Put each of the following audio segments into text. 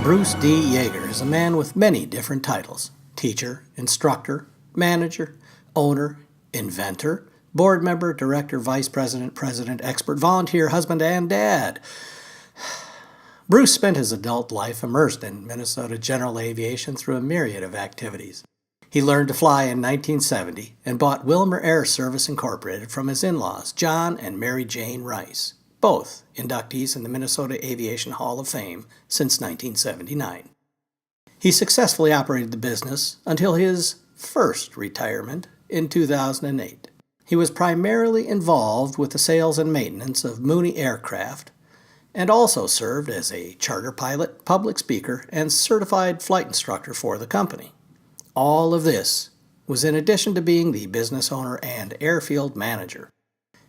Bruce D. Jaeger is a man with many different titles: teacher, instructor, manager, owner, inventor, board member, director, vice president, president, expert, volunteer, husband, and dad. Bruce spent his adult life immersed in Minnesota general aviation through a myriad of activities. He learned to fly in 1970 and bought Wilmer Air Service Incorporated from his in-laws, John and Mary Jane Rice, both inductees in the Minnesota Aviation Hall of Fame since 1979. He successfully operated the business until his first retirement in 2008. He was primarily involved with the sales and maintenance of Mooney aircraft and also served as a charter pilot, public speaker, and certified flight instructor for the company. All of this was in addition to being the business owner and airfield manager.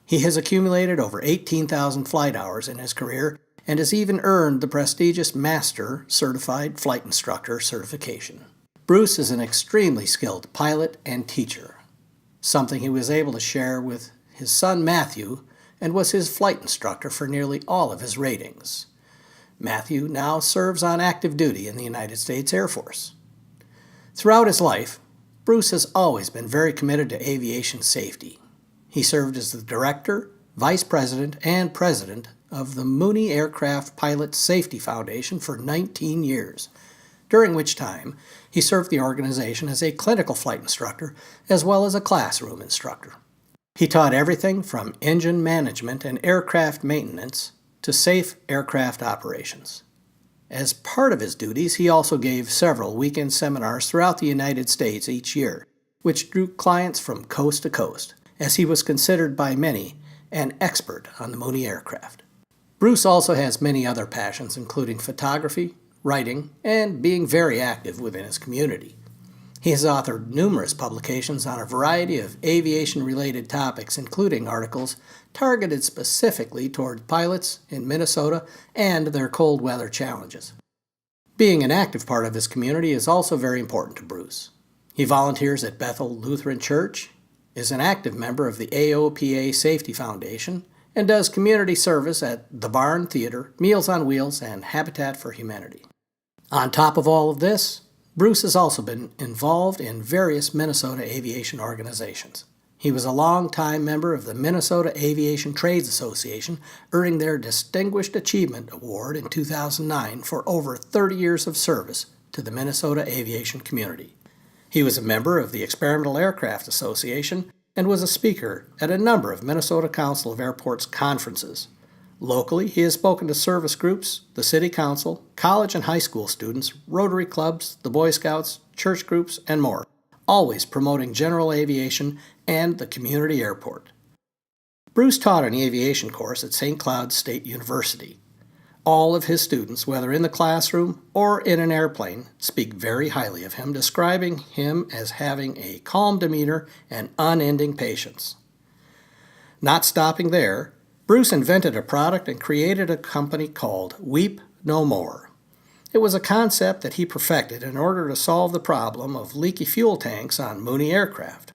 He has accumulated over 18,000 flight hours in his career and has even earned the prestigious Master Certified Flight Instructor certification. Bruce is an extremely skilled pilot and teacher, something he was able to share with his son Matthew, and was his flight instructor for nearly all of his ratings. Matthew now serves on active duty in the United States Air Force. Throughout his life, Bruce has always been very committed to aviation safety. He served as the director, vice president, and president of the Mooney Aircraft Pilot Safety Foundation for 19 years, during which time he served the organization as a clinical flight instructor as well as a classroom instructor. He taught everything from engine management and aircraft maintenance to safe aircraft operations. As part of his duties, he also gave several weekend seminars throughout the United States each year, which drew clients from coast to coast, as he was considered by many an expert on the Mooney aircraft. Bruce also has many other passions, including photography, writing, and being very active within his community. He has authored numerous publications on a variety of aviation-related topics, including articles targeted specifically toward pilots in Minnesota and their cold weather challenges. Being an active part of his community is also very important to Bruce. He volunteers at Bethel Lutheran Church, is an active member of the AOPA Safety Foundation, and does community service at the Barn Theater, Meals on Wheels, and Habitat for Humanity. On top of all of this, Bruce has also been involved in various Minnesota aviation organizations. He was a long-time member of the Minnesota Aviation Trades Association, earning their Distinguished Achievement Award in 2009 for over 30 years of service to the Minnesota aviation community. He was a member of the Experimental Aircraft Association and was a speaker at a number of Minnesota Council of Airports conferences. Locally, he has spoken to service groups, the city council, college and high school students, Rotary clubs, the Boy Scouts, church groups, and more, always promoting general aviation and the community airport. Bruce taught an aviation course at St. Cloud State University. All of his students, whether in the classroom or in an airplane, speak very highly of him, describing him as having a calm demeanor and unending patience. Not stopping there, Bruce invented a product and created a company called Weep No More. It was a concept that he perfected in order to solve the problem of leaky fuel tanks on Mooney aircraft.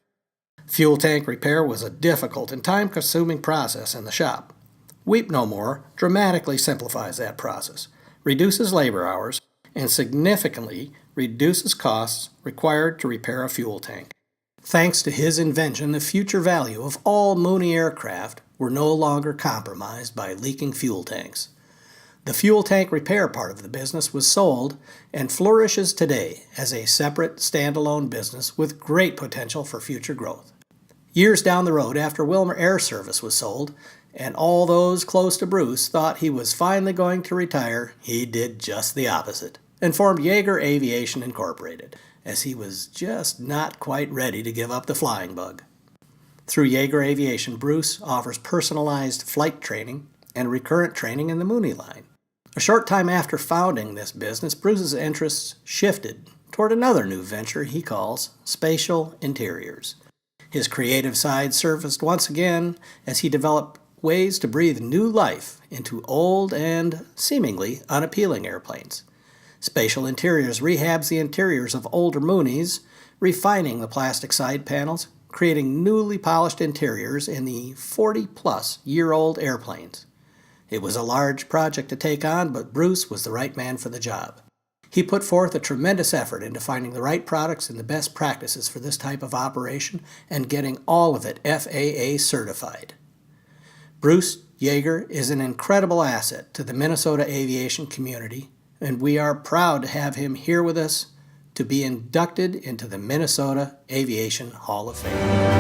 Fuel tank repair was a difficult and time-consuming process in the shop. Weep No More dramatically simplifies that process, reduces labor hours, and significantly reduces costs required to repair a fuel tank. Thanks to his invention, the future value of all Mooney aircraft were no longer compromised by leaking fuel tanks. The fuel tank repair part of the business was sold and flourishes today as a separate, standalone business with great potential for future growth. Years down the road, after Wilmer Air Service was sold, and all those close to Bruce thought he was finally going to retire, he did just the opposite and formed Jaeger Aviation Incorporated, as he was just not quite ready to give up the flying bug. Through Jaeger Aviation, Bruce offers personalized flight training and recurrent training in the Mooney line. A short time after founding this business, Bruce's interests shifted toward another new venture he calls spatial interiors. His creative side surfaced once again as he developed ways to breathe new life into old and seemingly unappealing airplanes. Spatial Interiors rehabs the interiors of older Moonies, refining the plastic side panels, creating newly polished interiors in the 40-plus-year-old airplanes. It was a large project to take on, but Bruce was the right man for the job. He put forth a tremendous effort into finding the right products and the best practices for this type of operation and getting all of it FAA certified. Bruce Jaeger is an incredible asset to the Minnesota aviation community, and we are proud to have him here with us to be inducted into the Minnesota Aviation Hall of Fame.